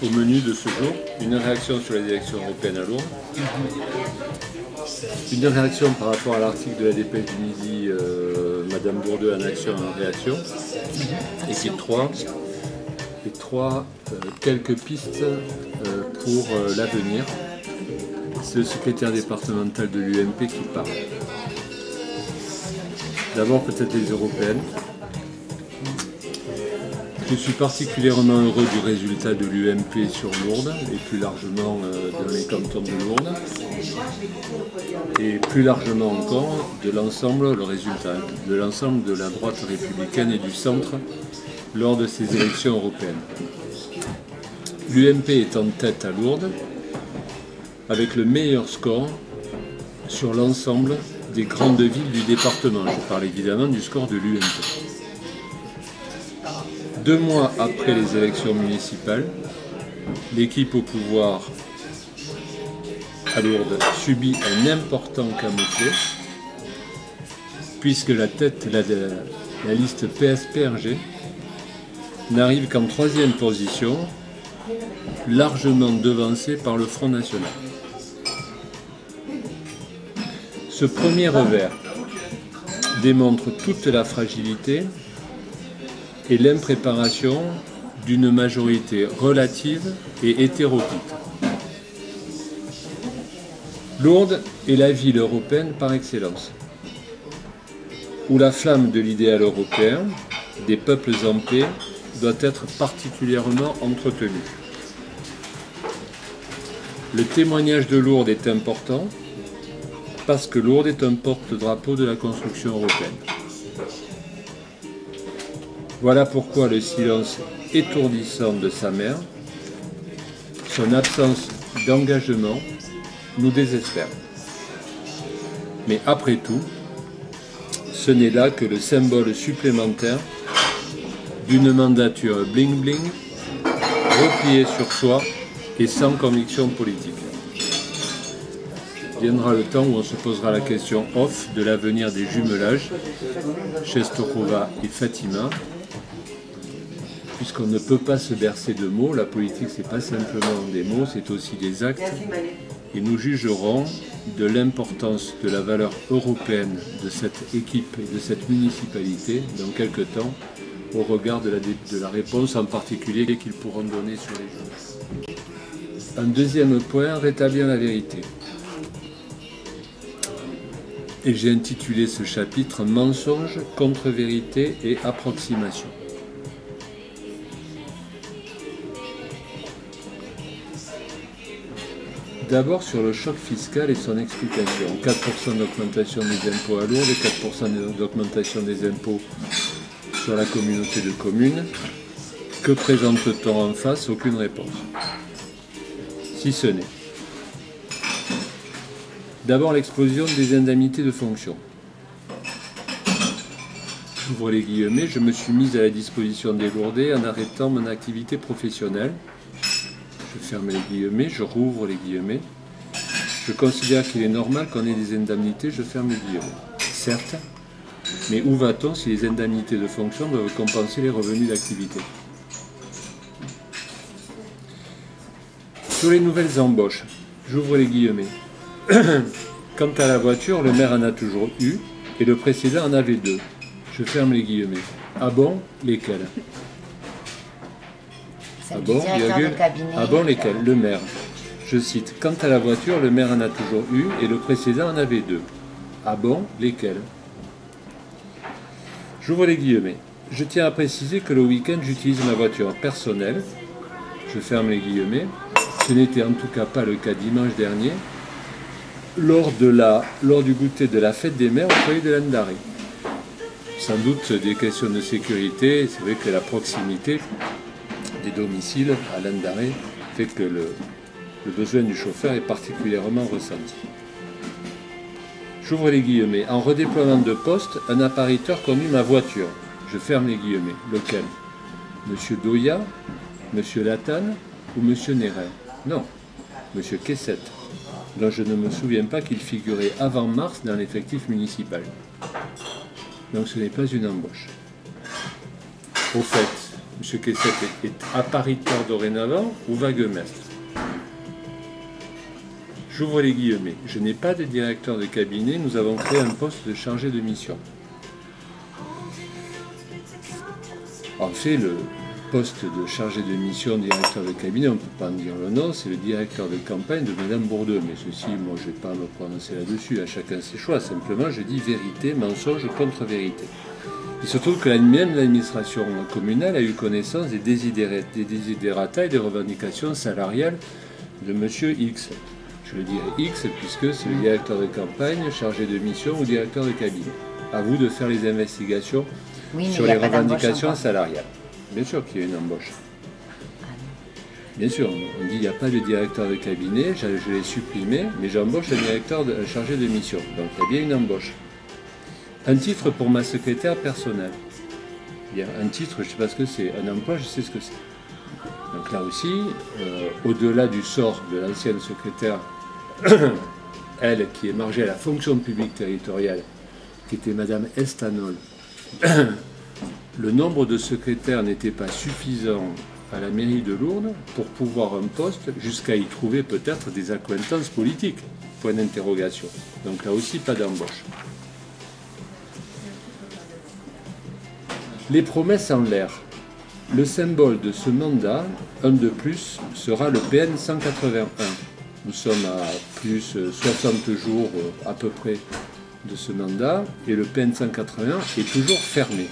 au menu de ce jour, une réaction sur les élections européennes à Lourdes, une réaction par rapport à l'article de la dépêche du midi, Madame Bourdieu en action en réaction, et puis quelques pistes pour l'avenir. C'est le secrétaire départemental de l'UMP qui parle. D'abord peut-être les européennes. Je suis particulièrement heureux du résultat de l'UMP sur Lourdes et plus largement dans les cantons de Lourdes et plus largement encore de l'ensemble, le résultat de l'ensemble de la droite républicaine et du centre lors de ces élections européennes. L'UMP est en tête à Lourdes avec le meilleur score sur l'ensemble des grandes villes du département. Je parle évidemment du score de l'UMP. 2 mois après les élections municipales, l'équipe au pouvoir à Lourdes subit un important camouflet, puisque la liste PS-PRG n'arrive qu'en 3e position, largement devancée par le Front National. Ce premier revers démontre toute la fragilité et l'impréparation d'une majorité relative et hétéroclite. Lourdes est la ville européenne par excellence, où la flamme de l'idéal européen, des peuples en paix, doit être particulièrement entretenue. Le témoignage de Lourdes est important parce que Lourdes est un porte-drapeau de la construction européenne. Voilà pourquoi le silence étourdissant de sa mère, son absence d'engagement, nous désespère. Mais après tout, ce n'est là que le symbole supplémentaire d'une mandature bling-bling, repliée sur soi et sans conviction politique. Viendra le temps où on se posera la question off de l'avenir des jumelages, Czestochowa et Fatima, puisqu'on ne peut pas se bercer de mots. La politique, c'est pas simplement des mots, c'est aussi des actes. Et nous jugerons de l'importance de la valeur européenne de cette équipe et de cette municipalité dans quelques temps, au regard de la réponse en particulier qu'ils pourront donner sur les jeux. Un deuxième point, rétablir la vérité. Et j'ai intitulé ce chapitre « Mensonges, contre-vérité et approximation ». D'abord sur le choc fiscal et son explication. 4% d'augmentation des impôts à Lourdes et 4% d'augmentation des impôts sur la communauté de communes. Que présente-t-on en face? Aucune réponse. Si ce n'est. D'abord l'explosion des indemnités de fonction. J'ouvre les guillemets, je me suis mise à la disposition des Lourdais en arrêtant mon activité professionnelle. Je ferme les guillemets, je rouvre les guillemets. Je considère qu'il est normal qu'on ait des indemnités, je ferme les guillemets. Certes, mais où va-t-on si les indemnités de fonction doivent compenser les revenus d'activité? Sur les nouvelles embauches, j'ouvre les guillemets. Quant à la voiture, le maire en a toujours eu et le précédent en avait 2. Je ferme les guillemets. Ah bon? Lesquels? Ah bon, ah bon, lesquels? Le maire. Je cite, quant à la voiture, le maire en a toujours eu et le précédent en avait 2. Ah bon, lesquels? J'ouvre les guillemets. Je tiens à préciser que le week-end, j'utilise ma voiture personnelle. Je ferme les guillemets. Ce n'était en tout cas pas le cas dimanche dernier, lors du goûter de la fête des mères au foyer de Landaré. Sans doute des questions de sécurité, c'est vrai que la proximité des domiciles à Landaré fait que le besoin du chauffeur est particulièrement ressenti. J'ouvre les guillemets. En redéploiement de poste, un appariteur conduit ma voiture. Je ferme les guillemets. Lequel? Monsieur Doya, Monsieur Latane ou Monsieur Néret? Non, Monsieur Kessette, dont je ne me souviens pas qu'il figurait avant mars dans l'effectif municipal. Donc ce n'est pas une embauche. Au fait, ce qu'est est appariteur dorénavant ou vaguemestre. J'ouvre les guillemets. Je n'ai pas de directeur de cabinet, nous avons créé un poste de chargé de mission. En fait, le poste de chargé de mission, directeur de cabinet, on ne peut pas en dire le nom, c'est le directeur de campagne de Madame Bourdeux. Mais ceci, moi, je ne vais pas me prononcer là-dessus, à chacun ses choix. Simplement, je dis vérité, mensonge contre vérité. Il se trouve que même l'administration communale a eu connaissance des desiderata et des revendications salariales de M. X. Je le dirais X puisque c'est le directeur de campagne, chargé de mission ou directeur de cabinet. À vous de faire les investigations sur les revendications salariales. Bien sûr qu'il y a une embauche. Bien sûr, on dit qu'il n'y a pas de directeur de cabinet, je l'ai supprimé, mais j'embauche un chargé de mission. Donc il y a bien une embauche. Un titre pour ma secrétaire personnelle. Bien, un titre, je ne sais pas ce que c'est. Un emploi, je sais ce que c'est. Donc là aussi, au-delà du sort de l'ancienne secrétaire, elle qui est margée à la fonction publique territoriale, qui était Madame Estanol, le nombre de secrétaires n'était pas suffisant à la mairie de Lourdes pour pouvoir un poste jusqu'à y trouver peut-être des accointances politiques. Point d'interrogation. Donc là aussi, pas d'embauche. Les promesses en l'air. Le symbole de ce mandat, un de plus, sera le PN 181. Nous sommes à plus 60 jours à peu près de ce mandat et le PN 181 est toujours fermé.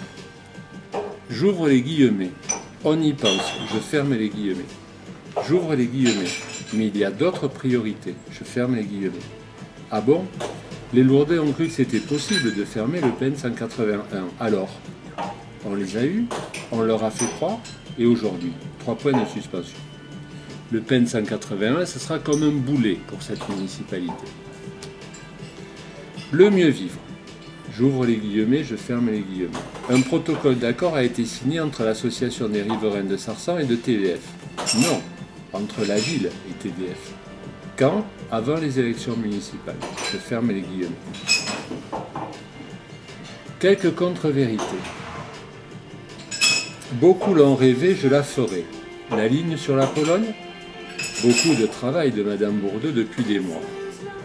J'ouvre les guillemets. On y pense. Je ferme les guillemets. J'ouvre les guillemets. Mais il y a d'autres priorités. Je ferme les guillemets. Ah bon? Les Lourdais ont cru que c'était possible de fermer le PN 181. Alors, on les a eus, on leur a fait croire, et aujourd'hui, 3 points de suspension. Le PN 181, ce sera comme un boulet pour cette municipalité. Le mieux vivre. J'ouvre les guillemets, je ferme les guillemets. Un protocole d'accord a été signé entre l'association des riverains de Sarsan et de TDF. Non, entre la ville et TDF. Quand? Avant les élections municipales. Je ferme les guillemets. Quelques contre-vérités. Beaucoup l'ont rêvé, je la ferai. La ligne sur la Pologne? Beaucoup de travail de Madame Bourdeux depuis des mois.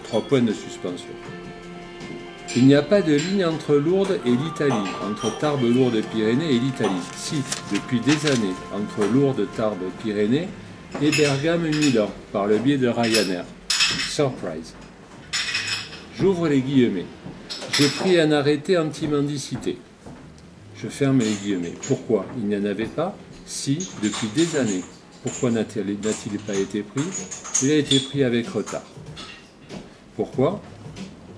3 points de suspension. Il n'y a pas de ligne entre Lourdes et l'Italie, entre Tarbes, Lourdes, Pyrénées et l'Italie. Si, depuis des années, entre Lourdes, Tarbes, Pyrénées et Bergame, Milan, par le biais de Ryanair. Surprise. J'ouvre les guillemets. J'ai pris un arrêté anti-mendicité. Je ferme les guillemets. Pourquoi? Il n'y en avait pas? Si, depuis des années. Pourquoi n'a-t-il pas été pris? Il a été pris avec retard. Pourquoi?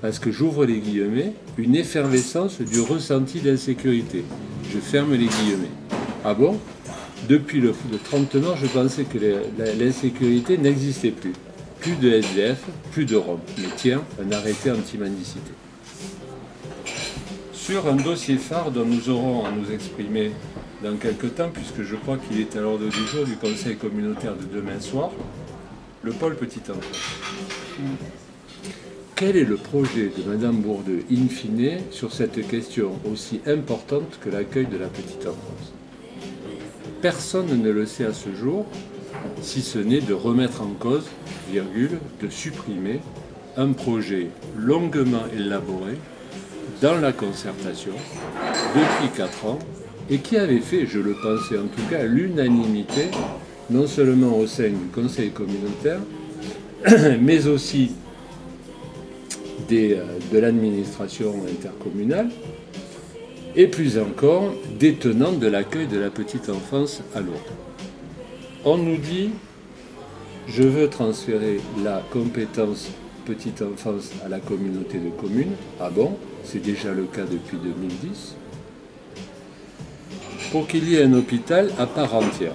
Parce que j'ouvre les guillemets, une effervescence du ressenti d'insécurité. Je ferme les guillemets. Ah bon? Depuis le 30 mars, je pensais que l'insécurité n'existait plus. Plus de SDF, plus de Roms. Mais tiens, un arrêté anti-mendicité. Sur un dossier phare dont nous aurons à nous exprimer dans quelques temps, puisque je crois qu'il est à l'ordre du jour du Conseil communautaire de demain soir, le pôle petit enfant. Quel est le projet de Madame Bourdeux, in fine, sur cette question aussi importante que l'accueil de la petite enfance? Personne ne le sait à ce jour, si ce n'est de remettre en cause, virgule, de supprimer un projet longuement élaboré dans la concertation depuis 4 ans et qui avait fait, je le pensais en tout cas, l'unanimité, non seulement au sein du Conseil communautaire, mais aussi de l'administration intercommunale, et plus encore des tenants de l'accueil de la petite enfance à Lourdes. On nous dit, je veux transférer la compétence petite enfance à la communauté de communes. Ah bon? C'est déjà le cas depuis 2010. Pour qu'il y ait un hôpital à part entière.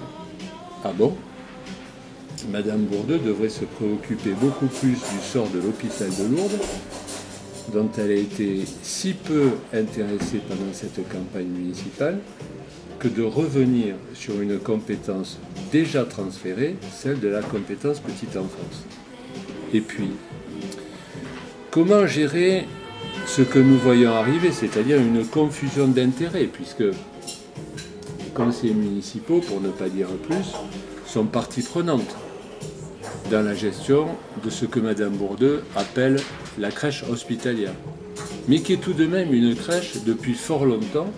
Ah bon? Madame Bourdeux devrait se préoccuper beaucoup plus du sort de l'hôpital de Lourdes, dont elle a été si peu intéressée pendant cette campagne municipale, que de revenir sur une compétence déjà transférée, celle de la compétence petite enfance. Et puis, comment gérer ce que nous voyons arriver, c'est-à-dire une confusion d'intérêts, puisque conseillers municipaux, pour ne pas dire plus, sont partie prenante dans la gestion de ce que Madame Bourdeux appelle la crèche hospitalière, mais qui est tout de même une crèche depuis fort longtemps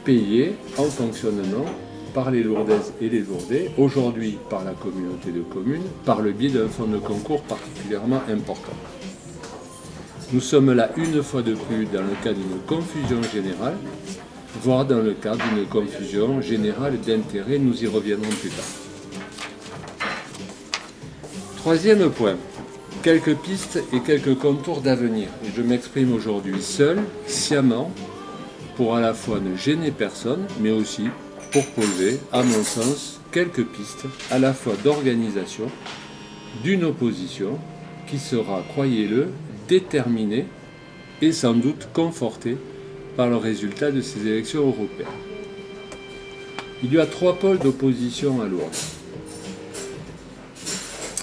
payée en fonctionnement par les Lourdaises et les Lourdais, aujourd'hui par la communauté de communes, par le biais d'un fonds de concours particulièrement important. Nous sommes là une fois de plus dans le cas d'une confusion générale, voire dans le cadre d'une confusion générale d'intérêts. Nous y reviendrons plus tard. Troisième point, quelques pistes et quelques contours d'avenir. Et je m'exprime aujourd'hui seul, sciemment, pour à la fois ne gêner personne, mais aussi pour poser, à mon sens, quelques pistes à la fois d'organisation d'une opposition qui sera, croyez-le, déterminée et sans doute confortée par le résultat de ces élections européennes. Il y a 3 pôles d'opposition à Lourdes.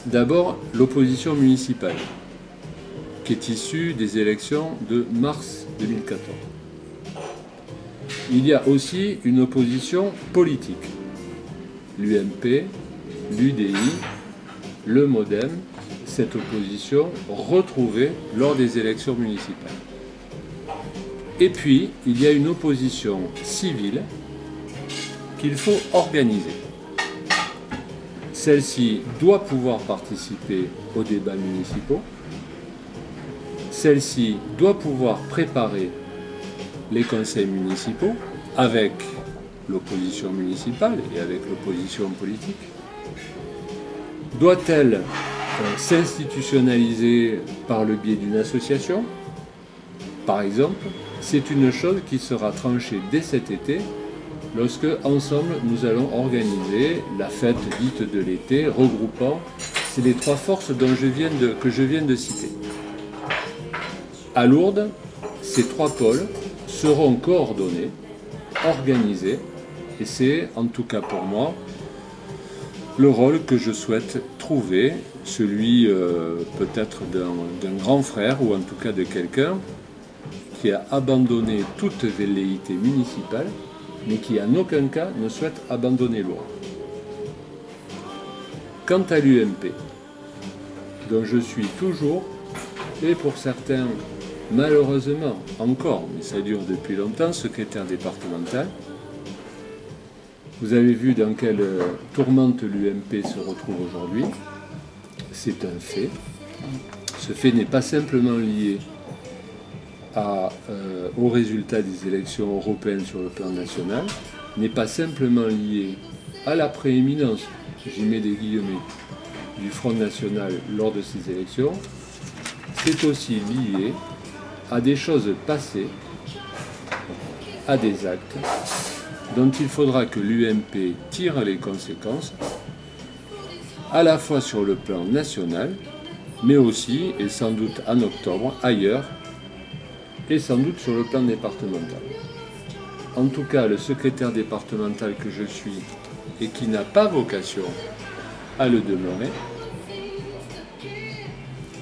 D'abord, l'opposition municipale, qui est issue des élections de mars 2014. Il y a aussi une opposition politique. L'UMP, l'UDI, le MODEM, cette opposition retrouvée lors des élections municipales. Et puis, il y a une opposition civile qu'il faut organiser. Celle-ci doit pouvoir participer aux débats municipaux. Celle-ci doit pouvoir préparer les conseils municipaux avec l'opposition municipale et avec l'opposition politique. Doit-elle s'institutionnaliser par le biais d'une association, par exemple? C'est une chose qui sera tranchée dès cet été, lorsque, ensemble, nous allons organiser la fête dite de l'été, regroupant les 3 forces que je viens de citer. À Lourdes, ces 3 pôles seront coordonnés, organisés, et c'est, en tout cas pour moi, le rôle que je souhaite trouver, celui peut-être d'un grand frère, ou en tout cas de quelqu'un qui a abandonné toute velléité municipale, mais qui en aucun cas ne souhaite abandonner Lourdes. Quant à l'UMP, dont je suis toujours, et pour certains malheureusement encore, mais ça dure depuis longtemps, secrétaire départemental, vous avez vu dans quelle tourmente l'UMP se retrouve aujourd'hui. C'est un fait. Ce fait n'est pas simplement lié au résultat des élections européennes sur le plan national, n'est pas simplement lié à la prééminence, j'y mets des guillemets, du Front National lors de ces élections, c'est aussi lié à des choses passées, à des actes dont il faudra que l'UMP tire les conséquences, à la fois sur le plan national, mais aussi, et sans doute en octobre, ailleurs, et sans doute sur le plan départemental. En tout cas, le secrétaire départemental que je suis, et qui n'a pas vocation à le demeurer,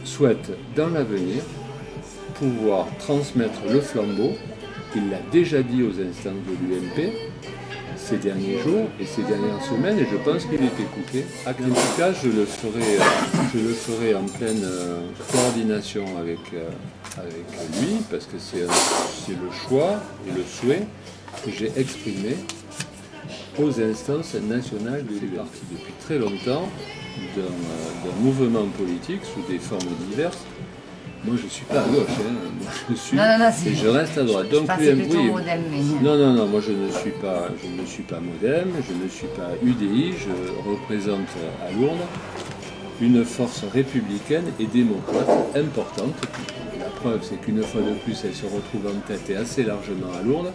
souhaite, dans l'avenir, pouvoir transmettre le flambeau. Il l'a déjà dit aux instances de l'UMP ces derniers jours et ces dernières semaines, et je pense qu'il est écouté. En tout cas, je le ferai en pleine coordination avec lui, parce que c'est le choix et le souhait que j'ai exprimé aux instances nationales de l'UMP. Depuis très longtemps, d'un mouvement politique sous des formes diverses. Moi, je ne suis pas à gauche, hein. Moi, je reste à droite. Donc, non, moi, je ne suis pas MODEM, je ne suis pas UDI, je représente à Lourdes une force républicaine et démocrate importante. La preuve, c'est qu'une fois de plus, elle se retrouve en tête et assez largement à Lourdes,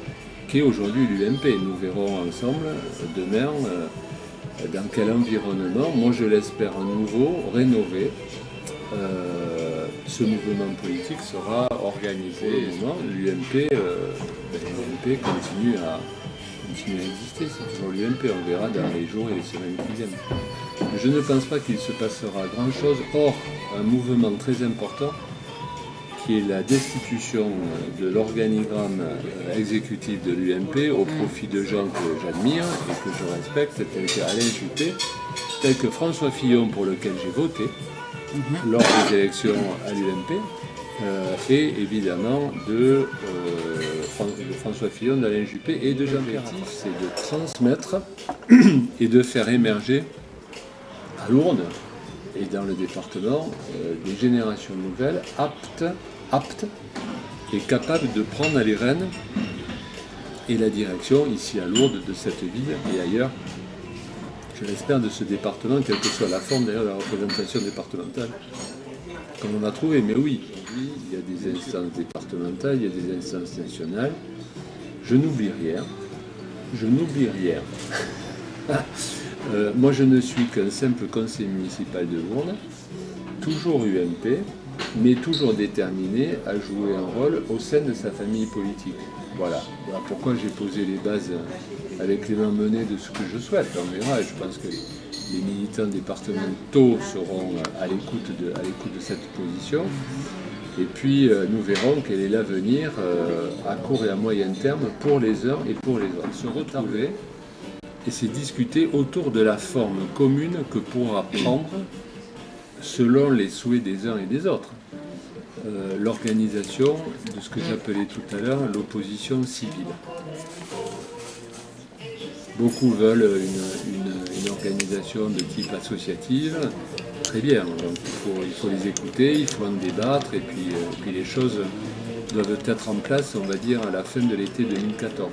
qui est aujourd'hui l'UMP. Nous verrons ensemble demain dans quel environnement, moi je l'espère nouveau, rénové, ce mouvement politique sera organisé. L'UMP continue à exister, c'est toujours l'UMP, on verra dans les jours et les semaines qui viennent. Je ne pense pas qu'il se passera grand-chose, hors un mouvement très important qui est la destitution de l'organigramme exécutif de l'UMP au profit de gens que j'admire et que je respecte, tels que Alain Juppé, tels que François Fillon, pour lequel j'ai voté lors des élections à l'UMP, et évidemment de François Fillon, d'Alain Juppé et de Jean-Pierre. C'est de transmettre et de faire émerger à Lourdes et dans le département des générations nouvelles aptes et capables de prendre les rênes et la direction ici à Lourdes de cette ville et ailleurs, je l'espère, de ce département, quelle que soit la forme d'ailleurs de la représentation départementale comme on a trouvé. Mais oui, il y a des instances départementales, il y a des instances nationales. Je n'oublie rien. Moi, je ne suis qu'un simple conseiller municipal de Lourdes, toujours UMP, mais toujours déterminé à jouer un rôle au sein de sa famille politique. Voilà pourquoi j'ai posé les bases avec les mains menées de ce que je souhaite. On verra, et je pense que les militants départementaux seront à l'écoute de cette position. Et puis, nous verrons quel est l'avenir à court et à moyen terme pour les uns et pour les autres. Se retrouver et c'est discuter autour de la forme commune que pourra prendre, selon les souhaits des uns et des autres, l'organisation de ce que j'appelais tout à l'heure l'opposition civile. Beaucoup veulent une organisation de type associative, très bien, donc il faut les écouter, il faut en débattre, et puis les choses doivent être en place, on va dire, à la fin de l'été 2014.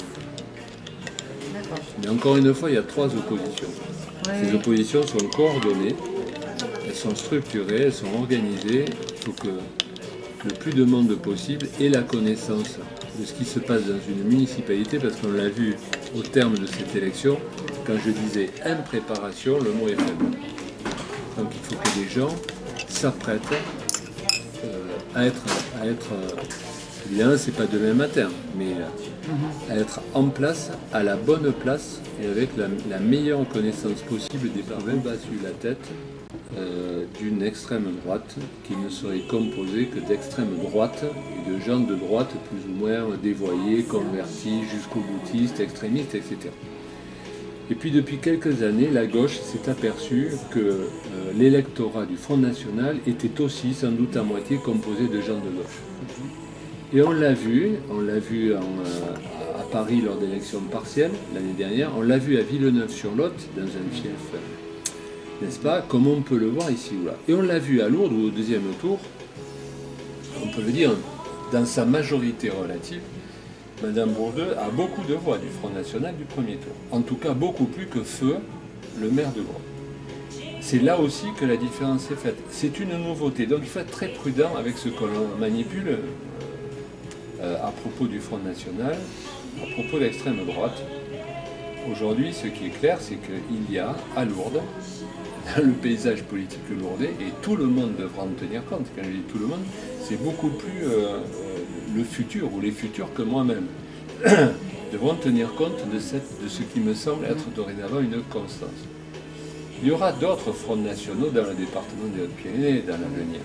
Mais encore une fois, il y a 3 oppositions. Ces oppositions sont coordonnées, elles sont structurées, elles sont organisées. Il faut que le plus de monde possible ait la connaissance de ce qui se passe dans une municipalité, parce qu'on l'a vu au terme de cette élection, quand je disais impréparation, le mot est faible. Donc il faut que les gens s'apprêtent à être évidemment, c'est pas demain matin, mais à être en place, à la bonne place et avec la meilleure connaissance possible des problèmes battus la tête d'une extrême droite qui ne serait composée que d'extrême droite et de gens de droite plus ou moins dévoyés, convertis, jusqu'au boutistes, extrémistes, etc. Et puis depuis quelques années, la gauche s'est aperçue que l'électorat du Front National était aussi sans doute à moitié composé de gens de gauche. Et on l'a vu à Paris lors d'élections partielles l'année dernière, on l'a vu à Villeneuve-sur-Lot, dans un fief, n'est-ce pas, comme on peut le voir ici ou là. Et on l'a vu à Lourdes, où au deuxième tour, on peut le dire, dans sa majorité relative, Madame Bourdeux a beaucoup de voix du Front National du premier tour. En tout cas, beaucoup plus que Feu, le maire de Lourdes. C'est là aussi que la différence est faite. C'est une nouveauté, donc il faut être très prudent avec ce que l'on manipule à propos du Front National, à propos de l'extrême droite. Aujourd'hui, ce qui est clair, c'est qu'il y a à Lourdes, dans le paysage politique lourdais, et tout le monde devra en tenir compte. Quand je dis tout le monde, c'est beaucoup plus le futur, ou les futurs que moi-même, devront tenir compte de ce qui me semble être dorénavant une constance. Il y aura d'autres fronts nationaux dans le département des Hautes-Pyrénées dans l'avenir.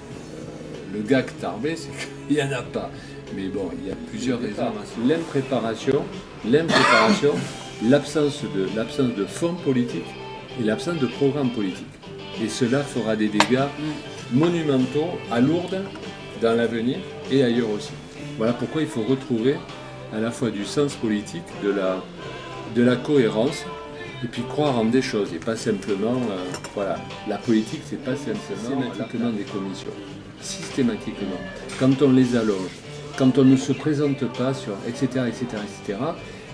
Le gag Tarbé, c'est qu'il n'y en a pas. Mais bon, il y a plusieurs raisons. L'impréparation, l'absence de fonds politiques et l'absence de programme politique. Et cela fera des dégâts monumentaux à Lourdes dans l'avenir et ailleurs aussi. Voilà pourquoi il faut retrouver à la fois du sens politique, de la cohérence, et puis croire en des choses, et pas simplement, la politique, c'est pas simplement des commissions. Systématiquement. Quand on les allonge, quand on ne se présente pas sur, etc.,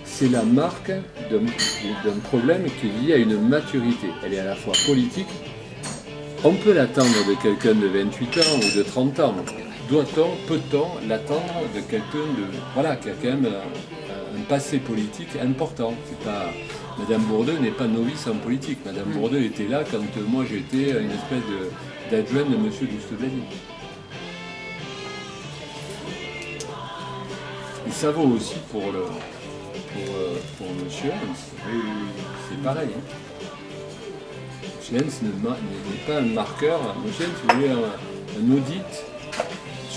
c'est la marque d'un problème qui est lié à une maturité. Elle est à la fois politique. On peut l'attendre de quelqu'un de 28 ans ou de 30 ans. Peut-on l'attendre de quelqu'un qui a quand même un passé politique important. Madame Bourdeux n'est pas novice en politique. Madame Bourdeux était là quand moi j'étais une espèce d'adjoint de Monsieur Douste-Blazy. Et ça vaut aussi pour Monsieur Hens. C'est pareil. Monsieur Hens n'est pas un marqueur. Monsieur Hens, si vous voulez un audit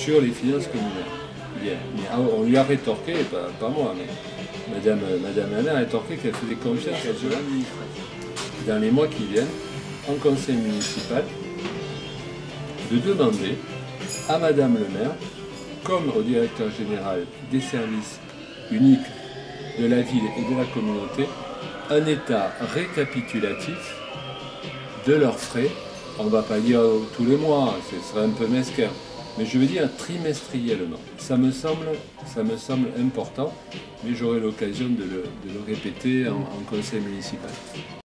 sur les finances communales. Bien. Mais on lui a rétorqué, pas moi, mais Madame Anna a rétorqué qu'elle faisait confiance à son administration. Dans les mois qui viennent, en conseil municipal, de demander à Madame le maire, comme au directeur général des services uniques de la ville et de la communauté, un état récapitulatif de leurs frais. On ne va pas dire tous les mois, ce serait un peu mesquin, mais je veux dire trimestriellement. Ça me semble important, mais j'aurai l'occasion de le répéter en conseil municipal.